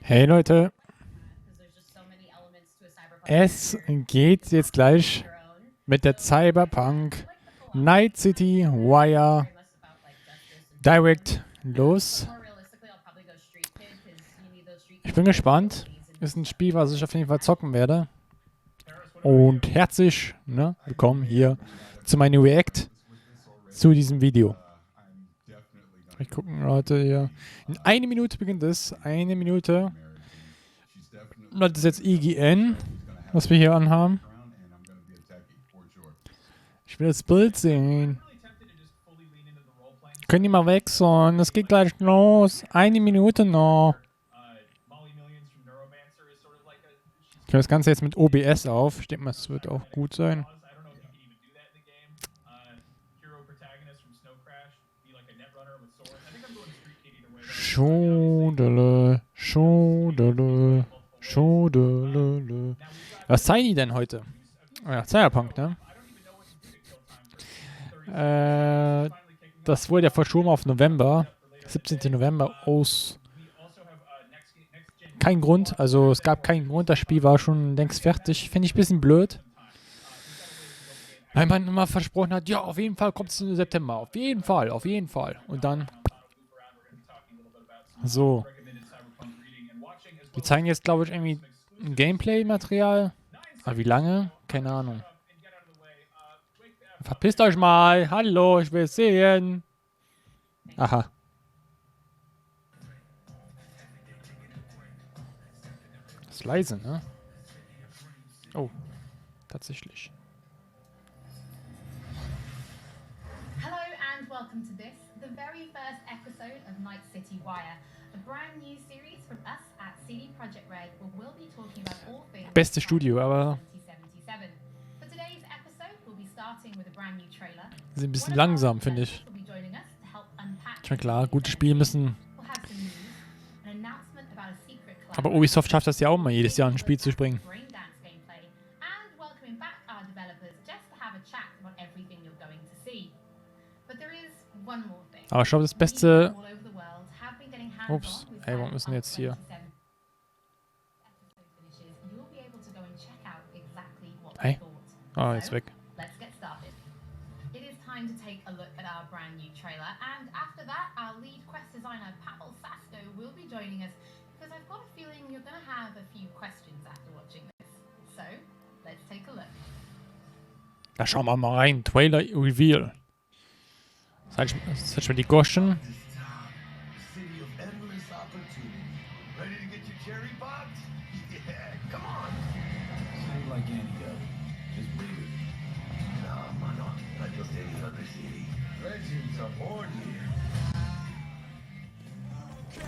Hey Leute, es geht jetzt gleich mit der Cyberpunk Night City Wire Direct los. Ich bin gespannt. Ist ein Spiel, was ich auf jeden Fall zocken werde. Und herzlich willkommen hier zu meinem React zu diesem Video. Ich gucke, Leute, hier. In 1 Minute beginnt es. 1 Minute. Das ist jetzt IGN, was wir hier anhaben. Ich will das Bild sehen. Können die mal wechseln? Das geht gleich los. 1 Minute noch. Ich höre das Ganze jetzt mit OBS auf. Ich denke mal, es wird auch gut sein. Schodele, Schodele, Schodele. Was zeigen die denn heute? Oh ja, Cyberpunk, ne? Das wurde ja verschoben auf November. 17. November aus kein Grund. Also es gab keinen Grund. Das Spiel war schon längst fertig. Finde ich ein bisschen blöd. Weil man immer versprochen hat, ja, auf jeden Fall kommt es im September. Auf jeden Fall, auf jeden Fall. Und dann so. Die zeigen jetzt, glaube ich, irgendwie ein Gameplay-Material. Aber wie lange? Keine Ahnung. Verpisst euch mal. Hallo, ich will es sehen. Aha. Ist leise, ne? Oh, tatsächlich. Hello and welcome to this, the very first episode of Night City Wire, a brand new series from us at CD Projekt Red, where we'll be talking about all things Beste Studio, aber 2077. For today's episode, we'll be starting with a brand new trailer. sie sind ein bisschen langsam, finde ich. Schon klar, gute Spiele müssen. Aber Ubisoft schafft das ja auch mal jedes Jahr ein Spiel zu bringen. Aber ich glaube, das Beste. Ups, hey, warum müssen wir jetzt hier? Hey? Oh, jetzt weg. It is time to take a look at our brand new trailer, and after that, our lead quest designer Pavel Sasko will be joining us because I've got a feeling you're going to have a few questions after watching this. So, let's take a look. Da schauen wir mal rein. Trailer Reveal. Setz mir die Goschen.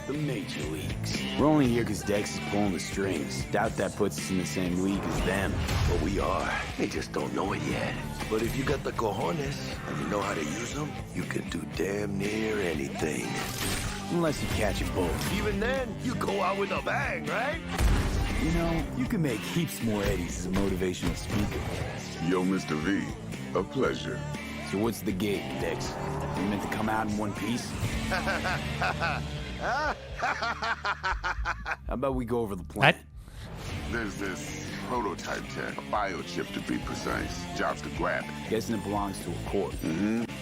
The Major Leagues. We're only here because Dex is pulling the strings. Doubt that puts us in the same league as them. But we are. They just don't know it yet. But if you got the cojones and you know how to use them, you can do damn near anything. Unless you catch a bullet. Even then, you go out with a bang, right? You know, you can make heaps more eddies as a motivational speaker. Yo, Mr. V, a pleasure. So what's the gig, Dex? You meant to come out in one piece? How about we go over the plan? There's this prototype tech, a biochip to be precise. Job's to grab it. Guessing it belongs to a corp.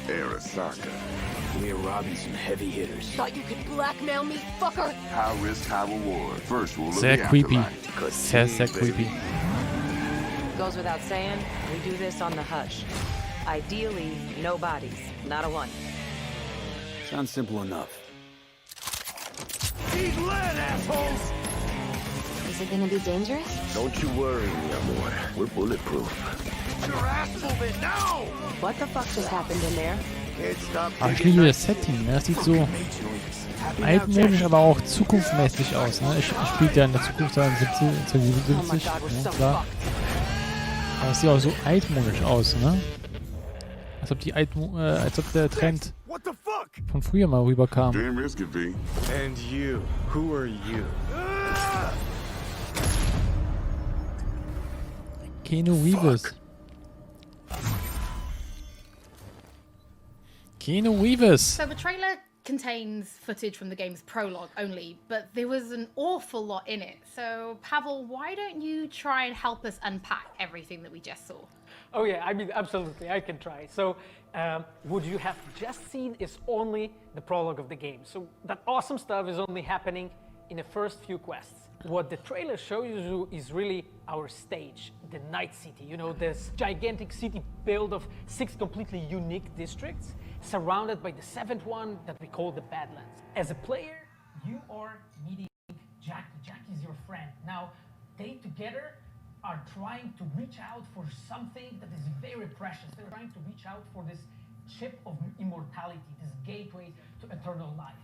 Arasaka. We're robbing some heavy hitters. Thought you could blackmail me, fucker? High risk, high reward. First, we'll look Sehr at creepy. afterlife. Sehr creepy. Goes without saying, we do this on the hush. Ideally, no bodies, not a one. Sounds simple enough. Eat lead, assholes! Is it gonna be dangerous? Don't you worry, mi amor. We're bulletproof. Get your ass moving now! What the fuck just happened in there? Can't stop Aber ich liebe das Setting, ne? Das sieht so altmodisch, aber auch zukunftsmäßig aus, ne? Ich spiele ja in der Zukunft 2077, ne? Klar. Aber es sieht auch so altmodisch aus, ne? Als ob der Trend von früher mal rüberkam. Damn risky, V. And you, who are you? Keanu Reeves. Keanu Reeves. So the trailer contains footage from the game's prologue only, but there was an awful lot in it. So, Pavel, why don't you try and help us unpack everything that we just saw? Oh yeah, I mean, absolutely, I can try. So, what you have just seen is only the prologue of the game. So that awesome stuff is only happening in the first few quests. What the trailer shows you is really our stage, the Night City. You know, this gigantic city built of 6 completely unique districts, surrounded by the 7th one that we call the Badlands. As a player, you are meeting Jackie. Jackie is your friend. Now, they together are trying to reach out for something that is very precious. They're trying to reach out for this chip of immortality, this gateway to eternal life.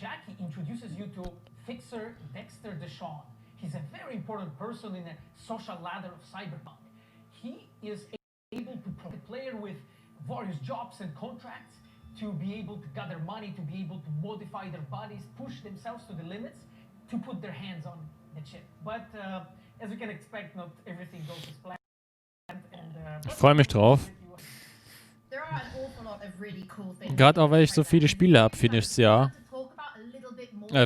Jackie introduces you to Fixer Dexter Deshawn. He's a very important person in a social ladder of Cyberpunk. He is able to provide the player with various jobs and contracts to be able to gather money, to be able to modify their bodies, push themselves to the limits, to put their hands on the chip. But as you can expect, not everything goes as planned. Ich freue mich drauf. There are an awful lot of really cool things. Gerade auch, weil ich so viele Spiele habe für nächstes Jahr.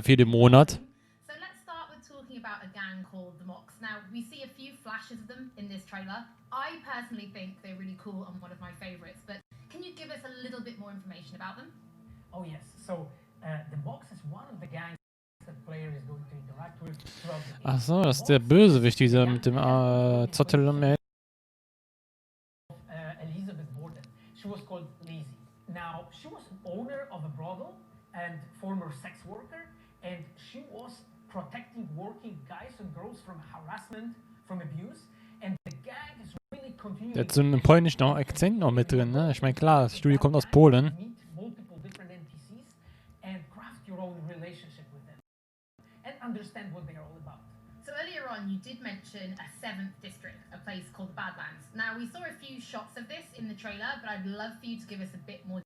Für den Monat. So let's start with talking about a gang called the Mox. Now, we see a few flashes of them in this trailer. I personally think they're really cool and one of my favorites, but can you give us a little bit more information about them? Oh yes, so the Mox is one of the gangs that player is going to interact with throughout the game. Ach so, das ist der Bösewicht, dieser mit dem Zottel am Ende. Elizabeth Borden. She was called Lizzie. Now, she was an owner of a brothel and former sex worker, and she was protecting working guys and girls from harassment, from abuse, and the gang is really continuing. Der hat so einen polnischen Akzent noch mit drin, ne? Ich meine, klar, das Studio kommt aus Polen. Meet multiple different NPCs and craft your own relationship with them and understand what they are all about. So earlier on, you did mention a 7th district, a place called the Badlands. Now, we saw a few shots of this in the trailer, but I'd love for you to give us a bit more.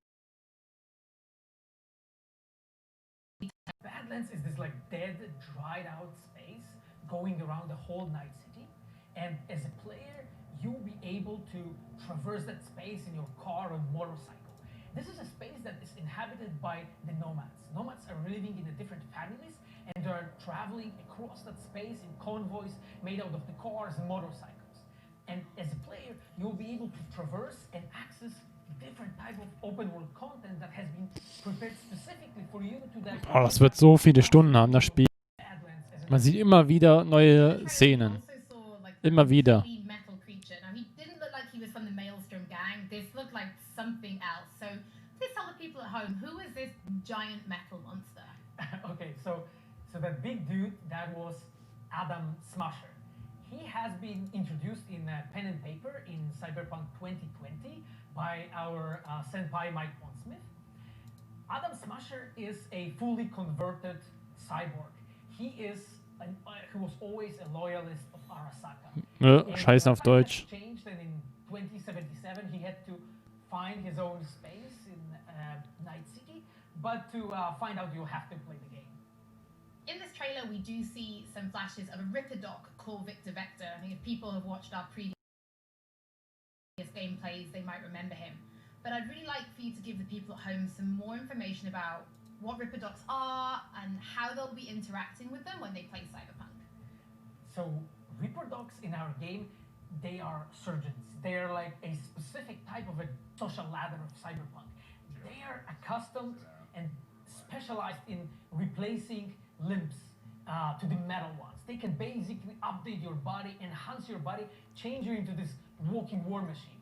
Badlands is this like dead, dried out space going around the whole Night City, and as a player, you'll be able to traverse that space in your car or motorcycle. This is a space that is inhabited by the nomads. Nomads are living in the different families, and they are traveling across that space in convoys made out of the cars and motorcycles. And as a player, you'll be able to traverse and access different type of open world content that has been prepared specifically for you to that. Oh, das wird so viele Stunden haben, das Spiel. Man sieht immer wieder neue Szenen. Immer wieder. Metal creature. Now, he didn't look like he was from the Maelstrom gang. This looked like something else. So please tell the people at home, who is this giant metal monster? Okay, so that big dude, that was Adam Smasher. He has been introduced in pen and paper in Cyberpunk 2020 by our senpai Mike Pondsmith. Adam Smasher is a fully converted cyborg. He was always a loyalist of Arasaka. Scheiße auf Deutsch. Changed, and in 2077 he had to find his own space in Night City, but to find out, you have to play the game. In this trailer, we do see some flashes of a Ripper doc called Victor Vector. I mean, if people have watched our previous gameplays, they might remember him. But I'd really like for you to give the people at home some more information about what Ripper docs are and how they'll be interacting with them when they play Cyberpunk. So, Ripper docs in our game, they are surgeons. They are like a specific type of a social ladder of Cyberpunk. They are accustomed and specialized in replacing limbs to the metal ones. They can basically update your body, enhance your body, change you into this walking war machine.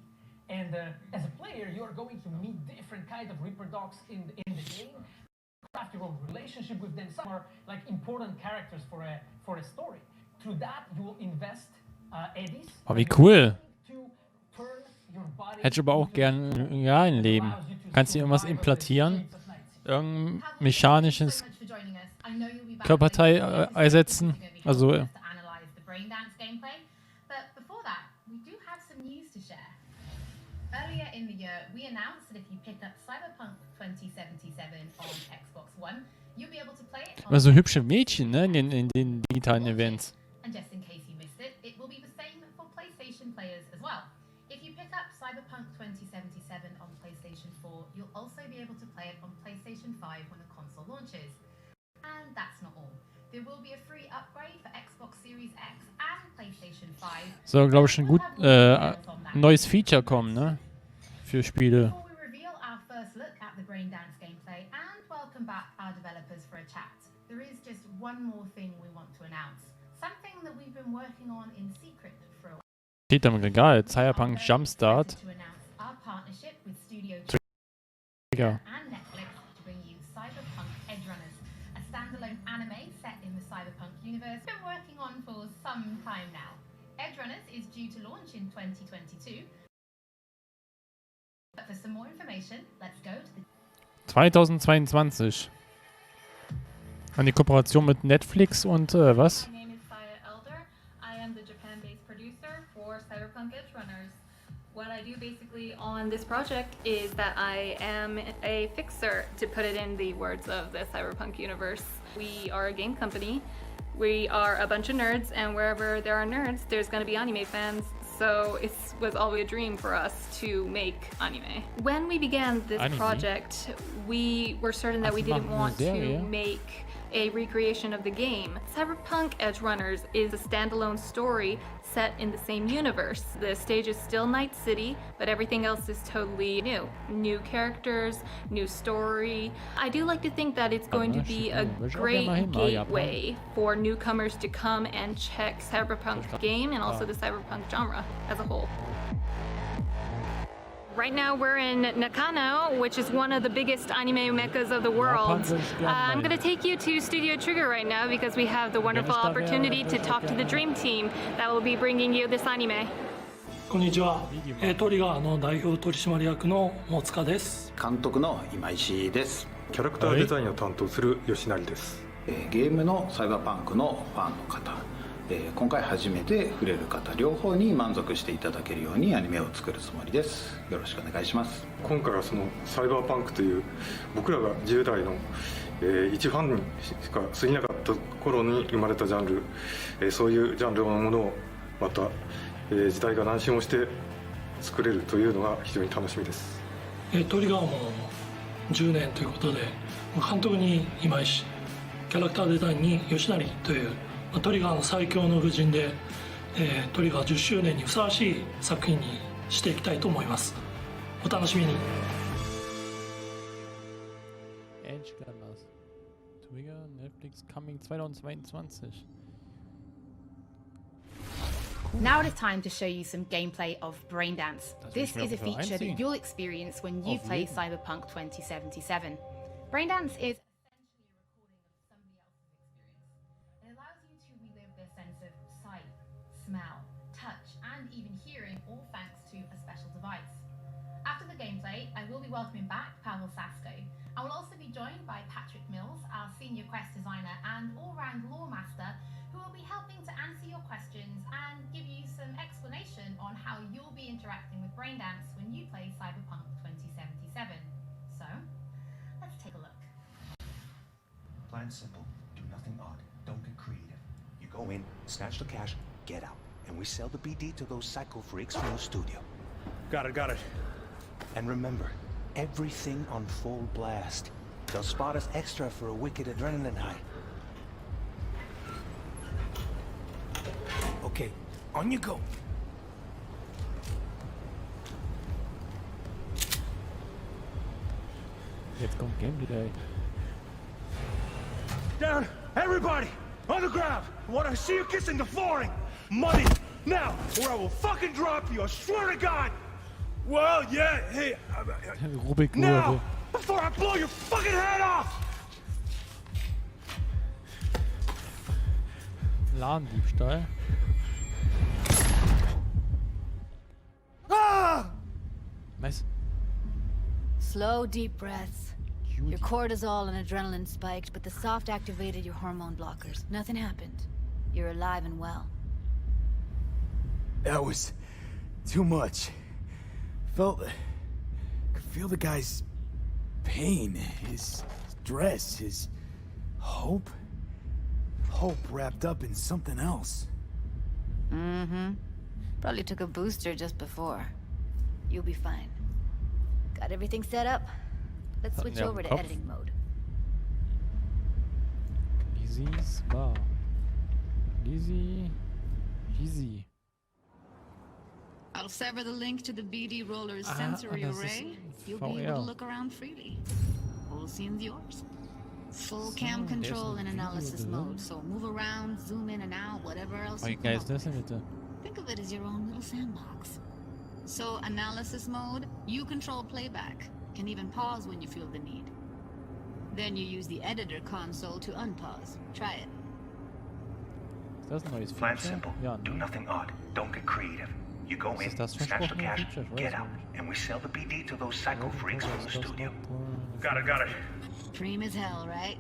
And as a player, you are going to meet different kind of Reaper dogs in the game, craft your own relationship with them. Some are like important characters for a story. Through that, you will invest eddies. Oh, wie cool. Hätte ich aber auch gern im realen Leben. Kannst du irgendwas implantieren? Irgendein mechanisches Körperteil einsetzen? Also Earlier in the year, we announced that if you pick up Cyberpunk 2077 on Xbox One, you'll be able to play it on immer so hübsche Mädchen, ne, in den digitalen Events. And just in case you missed it, it will be the same for PlayStation players as well. If you pick up Cyberpunk 2077 on PlayStation 4, you'll also be able to play it on PlayStation 5 when the console launches. And that's not all. There will be a free upgrade for Xbox Series X and PlayStation 5. Soll, glaube ich, ein gut neues Feature kommen, ne? Für Spiele. Before we reveal our first look at the Braindance gameplay and welcome back our developers for a chat, there is just one more thing we want to announce. Something that we've been working on in secret for a while. Steht am Regal, Cyberpunk Jumpstart. To announce our partnership with Studio Trigger. and Netflix to bring you Cyberpunk Edgerunners, a standalone anime set in the Cyberpunk universe we've been working on for some time now. Edgerunners is due to launch in 2022. But for some more information, let's go to the 2022. An die Kooperation mit Netflix und was? My name is Saya Elder. I am the Japan-based producer for Cyberpunk Edgerunners. What I do basically on this project is that I am a fixer, to put it in the words of the Cyberpunk universe. We are a game company. We are a bunch of nerds, and wherever there are nerds, there's going to be anime fans. So it was always a dream for us to make anime. When we began this project, we were certain that we didn't want to make a recreation of the game. Cyberpunk Edgerunners is a standalone story set in the same universe. The stage is still Night City, but everything else is totally new. New characters, new story. I do like to think that it's going to be a great gateway for newcomers to come and check Cyberpunk game and also the Cyberpunk genre as a whole. Right now we're in Nakano, which is one of the biggest anime meccas of the world. I'm going to take you to Studio Trigger right now because we have the wonderful opportunity to talk to the dream team that will be bringing you this anime. こんにちは。トリガーの代表取締役の大塚です。監督の今石です。キャラクターデザインを担当する吉成です。ゲームのサイバーパンクのファンの方、今回初めて触れる方両方に満足していただけるようにアニメを作るつもりです。よろしくお願いします。今回はそのサイバーパンクという僕らが10代の一ファンにしか過ぎなかった頃に生まれたジャンル、そういうジャンルのものをまた、時代が何周もして作れるというのが非常に楽しみです。トリガーも10年ということで、監督に今石、キャラクターデザインに吉成というトリガーの最強の布陣で、トリガー10周年にふさわしい作品にしていきたいと思います。お楽しみに。Trigger, Netflix coming 2022. Now it is time to show you some gameplay of Braindance. This is a feature that you'll experience when you play Cyberpunk 2077. Braindance is smell, touch, and even hearing, all thanks to a special device. After the gameplay, I will be welcoming back Pavel Sasko. I will also be joined by Patrick Mills, our senior quest designer and all-round lore master, who will be helping to answer your questions and give you some explanation on how you'll be interacting with Braindance when you play Cyberpunk 2077. So, let's take a look. Plan simple. Do nothing odd. Don't get creative. You go in, snatch the cash, get out, and we sell the BD to those psycho freaks from the studio. Got it. And remember, everything on full blast. They'll spot us extra for a wicked adrenaline high. Okay, on you go. Jetzt kommt Gameplay. Down, everybody, on the ground. I want to see you kissing the flooring. Money, now, or I will fucking drop you, I swear to God! Well, yeah, hey, now, before I blow your fucking head off! Ladendiebstahl. Ah! Nice. Slow, deep breaths. Your cortisol and adrenaline spiked, but the soft activated your hormone blockers. Nothing happened. You're alive and well. That was too much. Could feel the guy's pain, his stress, his hope. Hope wrapped up in something else. Mm-hmm. Probably took a booster just before. You'll be fine. Got everything set up? Let's switch over to editing mode. Lizzie's Bar. Lizzie. I'll sever the link to the BD roller's sensory das array. ist You'll be able to VR. look around freely. Whole scene's yours. Full cam control in analysis mode, so move around, zoom in and out, whatever else Oh, you wie geil come ist up das denn with. bitte? Think of it as your own little sandbox. So analysis mode, you control playback. Can even pause when you feel the need. Then you use the editor console to unpause. Try it. Ist das ein neues Plan Feature? simple. Ja, Do ne? nothing odd. Don't get creative. You go in, Ist das snatch the versprochene cash, Feature? Ich weiß get es out, nicht. and we sell the BD to those psycho freaks from the studio. Got it. Dream as hell, right?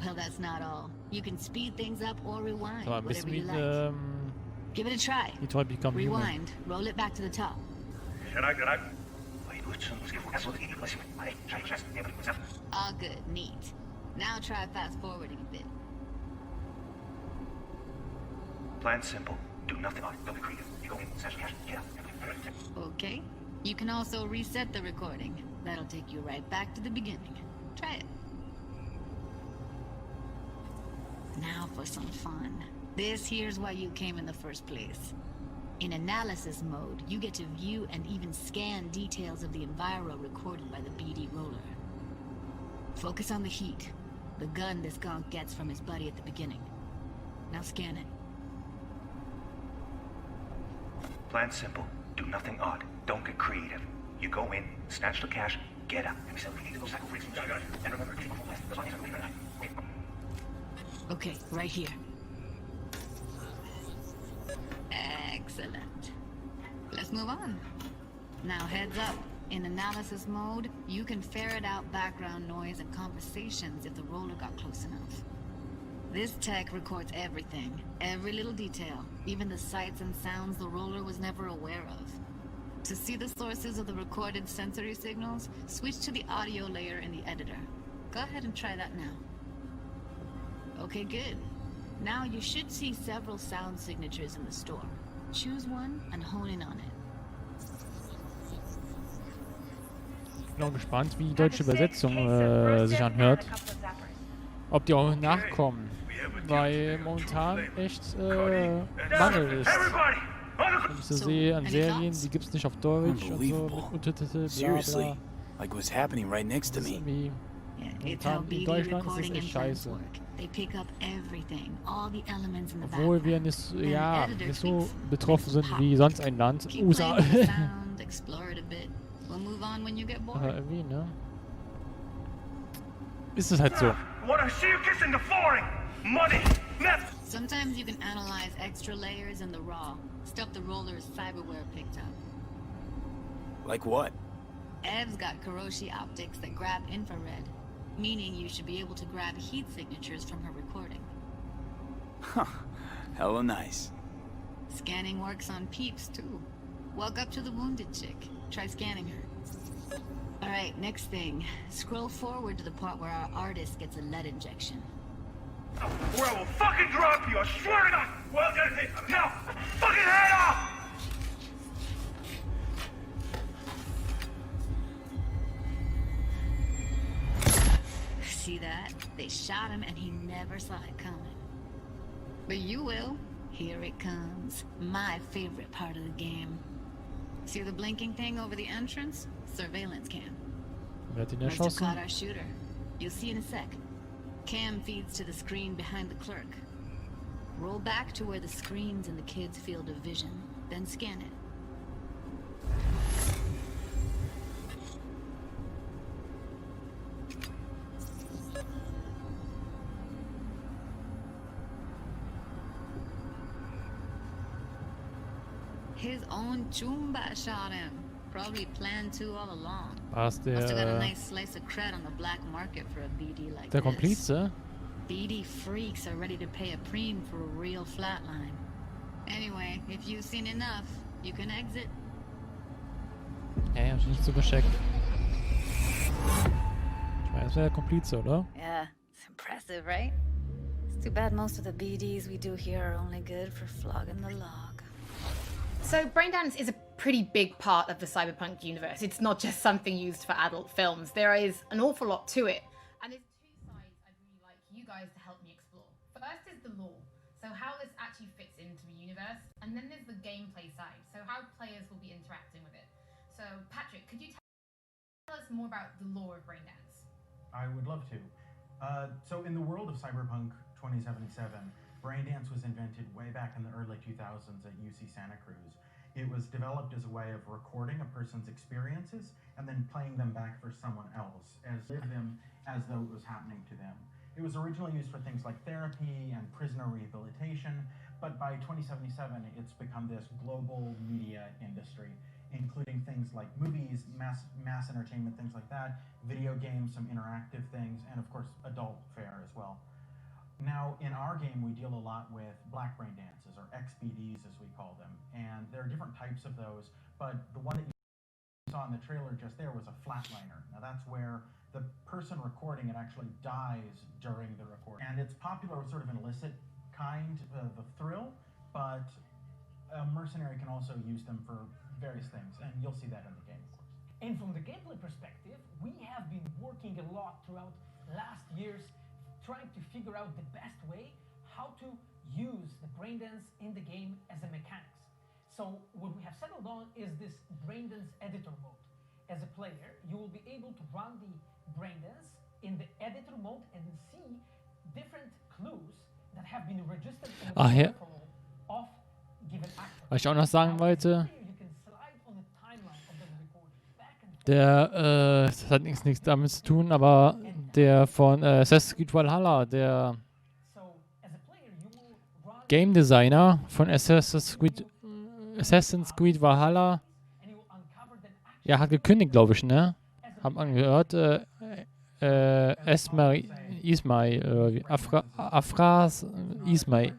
Well, that's not all. You can speed things up or rewind, So ein whatever bisschen you wie like. Give it a try. Detroit Become Human. Rewind. Roll it back to the top. All good. Neat. Now try fast forwarding a bit. Plan simple. Do nothing odd. Don't get creative. You go in, snatch the cash, get out. Okay. You can also reset the recording. That'll take you right back to the beginning. Try it. Now for some fun. This here's why you came in the first place. In analysis mode, you get to view and even scan details of the enviro recorded by the BD roller. Focus on the heat, the gun this gonk gets from his buddy at the beginning. Now scan it. Plan simple. Do nothing odd. Don't get creative. You go in, snatch the cash, get out, and we sell the BD to those psycho freaks from the studio. And remember, Okay, right here. Excellent. Let's move on. Now heads up. In analysis mode, you can ferret out background noise and conversations if the roller got close enough. This tech records everything, every little detail, even the sights and sounds the roller was never aware of. To see the sources of the recorded sensory signals, switch to the audio layer in the editor. Go ahead and try that now. Okay, good. Now you should see several sound signatures in the store. Choose one and hone in on it. Ich bin auch gespannt, wie die deutsche Übersetzung sich anhört. Ob die auch nachkommen. Weil momentan echt Mangel ist. Wenn ich so sehe an Serien, die gibt es nicht auf Deutsch und so mit Untertitel, bla Seriously, bla. like what's happening right next to Das ist me. irgendwie It's how momentan in BD Deutschland ist recording das and echt plans scheiße. work. They pick up everything, all the elements in the Obwohl wir nicht, ja, nicht so betroffen sind wie sonst ein Land, Keep USA. playing with the sound, explore it a bit. We'll move on when you get bored. Aber irgendwie, ne? Ist es halt so. What I see you kissing the flooring! Money! Net! Sometimes you can analyze extra layers in the raw, stuff the roller's cyberware picked up. Like what? Ev's got Kiroshi optics that grab infrared, meaning you should be able to grab heat signatures from her recording. Huh. Hella nice. Scanning works on peeps, too. Walk up to the wounded chick. Try scanning her. Alright, next thing. Scroll forward to the part where our artist gets a lead injection. Or I will fucking drop you, I swear to God! Well, now, fucking head off! See that? They shot him and he never saw it coming. But you will. Here it comes. My favorite part of the game. See the blinking thing over the entrance? Surveillance cam. Wer hat ihn Must have erschossen? caught our shooter. You'll see in a sec. Cam feeds to the screen behind the clerk. Roll back to where the screen's in the kid's field of vision, then scan it. His own Chumba shot him. Probably planned to all along. War es Must have got a der, nice slice of cred on the black market for a BD like der this. Komplize? BD freaks are ready to pay a preem for a real flatline. Anyway, if you've seen enough, you can exit. Hab ich nicht so gescheckt. Ich meine, das wäre der Komplize, oder? Yeah, it's impressive, right? It's too bad most of the BDs we do here are only good for flogging the log. So Braindance is a pretty big part of the Cyberpunk universe. It's not just something used for adult films. There is an awful lot to it. And there's two sides I'd really like you guys to help me explore. So how this actually fits into the universe, and then there's the gameplay side, so how players will be interacting with it. So Patrick, could you tell us more about the lore of Braindance? I would love to. So in the world of Cyberpunk 2077, Braindance was invented way back in the early 2000s at UC Santa Cruz. It was developed as a way of recording a person's experiences and then playing them back for someone else, as live them as though it was happening to them. It was originally used for things like therapy and prisoner rehabilitation, but by 2077 it's become this global media industry, including things like movies, mass entertainment, things like that, video games, some interactive things, and of course adult fare as well. Now, in our game, we deal a lot with black brain dances, or XBDs as we call them, and there are different types of those, but the one that you saw in the trailer just there was a flatliner. Now that's where the person recording it actually dies during the recording. And it's popular with sort of an illicit kind of thrill, but a mercenary can also use them for various things, and you'll see that in the game, of course. And from the gameplay perspective, we have been working a lot throughout last years trying to figure out the best way how to use the braindance in the game as a mechanics. So what we have settled on is this braindance editor mode. As a player, you will be able to run the braindance in the editor mode and see different clues that have been registered in the protocol of given actor. Was ich auch noch sagen wollte, das hat nichts damit zu tun, aber der von Assassin's Creed Valhalla, der Game Designer von Assassin's Creed Valhalla, ja, hat gekündigt, glaube ich, ne? Hab angehört, Afras Ismail.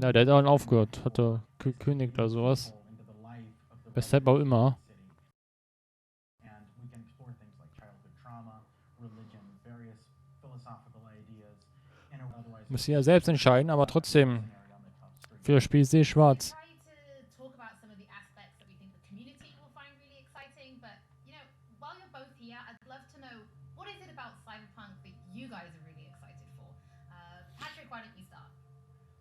Ja, der hat auch aufgehört, hat er gekündigt oder sowas. Weshalb auch immer. Muss ja selbst entscheiden, aber trotzdem, für das Spiel sehe ich schwarz.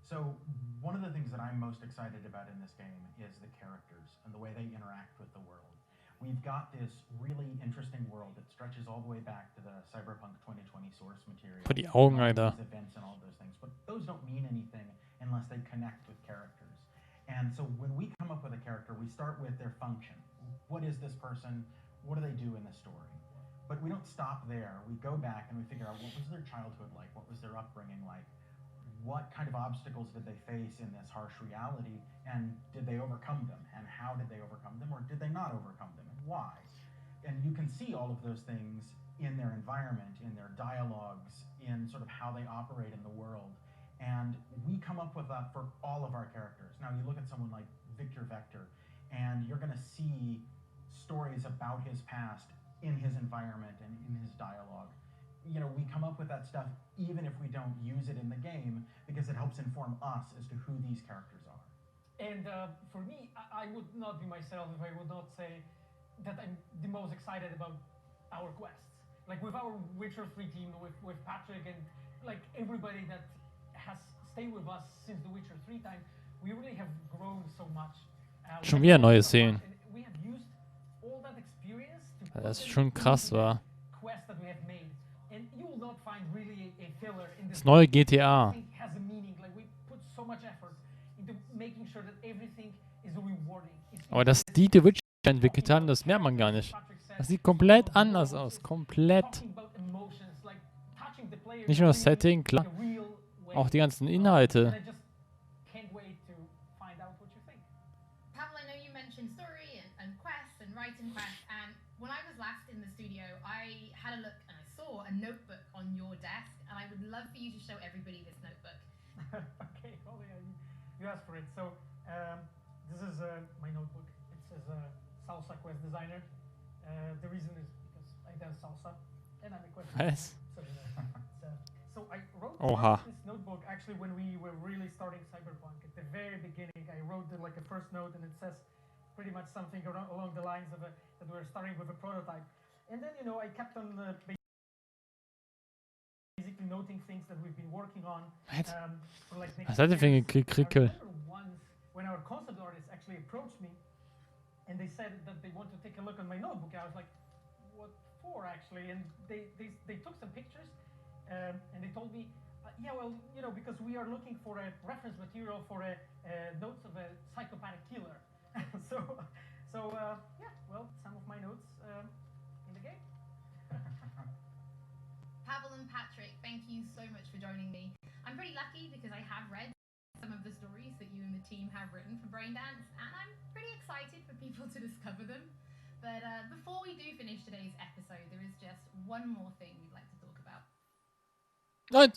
So one of the things that I'm most excited about in this game is the characters and the way they interact with the world. We've got this really interesting world that stretches all the way back to the Cyberpunk 2020 source material. Die Augen, Alter. Events and all those things, but those don't mean anything unless they connect with characters. And so when we come up with a character, we start with their function. What is this person? What do they do in the story? But we don't stop there. We go back and we figure out what was their childhood like? What was their upbringing like? What kind of obstacles did they face in this harsh reality, and did they overcome them, and how did they overcome them, or did they not overcome them, and why? And you can see all of those things in their environment, in their dialogues, in sort of how they operate in the world, and we come up with that for all of our characters. Now you look at someone like Victor Vector, and you're going to see stories about his past in his environment and in his dialogue. You know, we come up with that stuff even if we don't use it in the game, because it helps inform us as to who these characters are. And for me, I would not be myself if I would not say that I'm the most excited about our quests. Like with our Witcher 3 team, with Patrick and like everybody that has stayed with us since the Witcher 3 time, we really have grown so much. Schon wieder neue Szenen. We have used all that experience to das ist schon krass, war. Quests that we have made. And you will not find really a filler in this. Das neue GTA. Has a meaning. Like we put so much effort into making sure that everything is rewarding. Aber dass die The Witcher entwickelt haben, das merkt man gar nicht. Das sieht komplett anders aus. Komplett. Nicht nur das Setting, klar. Auch die ganzen Inhalte. Pavel, I know you mentioned story and quests and writing quests, and when I was last in the studio, I had a look and I saw a notebook on your desk, and I would love for you to show everybody this notebook. Okay, well, yeah, you asked for it. So this is my notebook. It says Salsa Quest Designer. The reason is because I dance salsa, and I'm a quest designer. So I wrote this notebook actually when we were really starting Cyberpunk. At the very beginning, I wrote like a first note, and it says pretty much something along the lines of that we're starting with a prototype. And then, you know, I kept on actually noting things that we've been working on for like next Was hat der für ein Krickel? once when our concept artists actually approached me and they said that they want to take a look at my notebook. I was like, what for actually? And they took some pictures and they told me, yeah, well, you know, because we are looking for a reference material for notes of a psychopathic killer. Yeah, well, some of my notes in the game. Pavel and Patrick, thank you so much for joining me. I'm pretty lucky because I have read some of the stories that you and the team have written for Braindance, and I'm pretty excited for people to discover them. But before we do finish today's episode, there is just one more thing we'd like to talk about. What?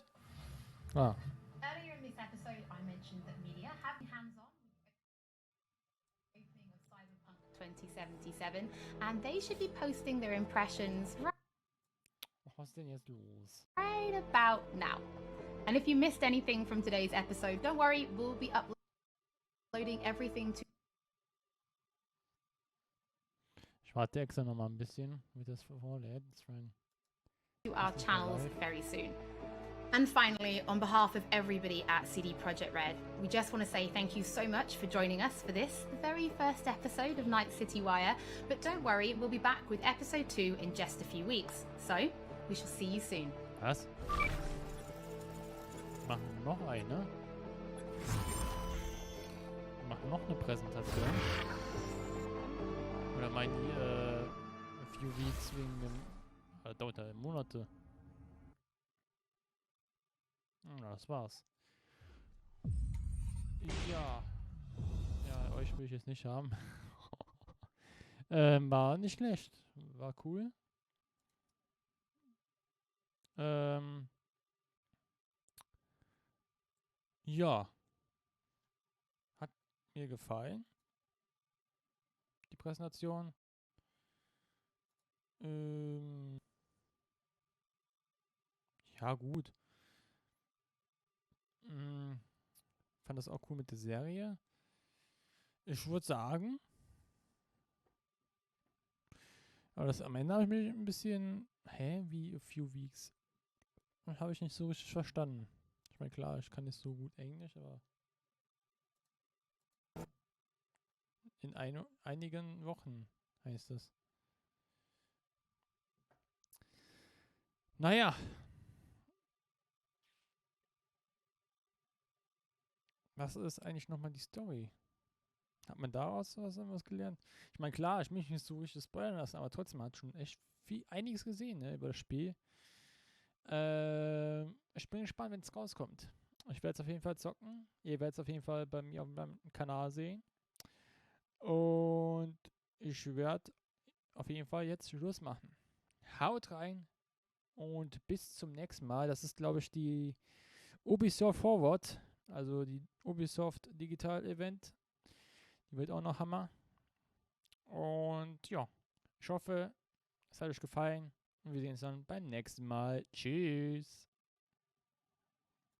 Ah. Earlier in this episode, I mentioned that media have been hands-on with the opening of Cyberpunk 2077, and they should be posting their impressions Was ist denn jetzt los? right about now. And if you missed anything from today's episode, don't worry, we'll be uploading everything to Ich warte extra noch mal ein bisschen, wie das vorlädt. our channels very soon. And finally, on behalf of everybody at CD Projekt Red, we just want to say thank you so much for joining us for this, the very first episode of Night City Wire. But don't worry, we'll be back with episode 2 in just a few weeks. So, we shall see you soon. Was? Machen wir noch eine? Wir machen noch eine Präsentation? Oder meinen die a few weeks wegen dem... dauert ja Monate. Ja, das war's. Ja. Ja, euch will ich jetzt nicht haben. War nicht schlecht. War cool. Ja. Hat mir gefallen. Die Präsentation. Ja, gut. Fand das auch cool mit der Serie. Ich würde sagen. Aber das am Ende habe ich mich ein bisschen. Hä? Wie a few weeks? Habe ich nicht so richtig verstanden. Ich meine, klar, ich kann nicht so gut Englisch, aber. In einigen Wochen heißt es. Naja. Was ist eigentlich nochmal die Story? Hat man daraus was gelernt? Ich meine, klar, ich mich nicht so richtig spoilern lassen, aber trotzdem hat schon echt einiges gesehen, ne, über das Spiel. Ich bin gespannt, wenn es rauskommt. Ich werde es auf jeden Fall zocken. Ihr werdet es auf jeden Fall bei mir auf meinem Kanal sehen. Und ich werde auf jeden Fall jetzt Schluss machen. Haut rein und bis zum nächsten Mal. Das ist, glaube ich, die Ubisoft Forward, also die Ubisoft Digital Event. Die wird auch noch Hammer. Und ja, ich hoffe, es hat euch gefallen. Und wir sehen uns dann beim nächsten Mal. Tschüss.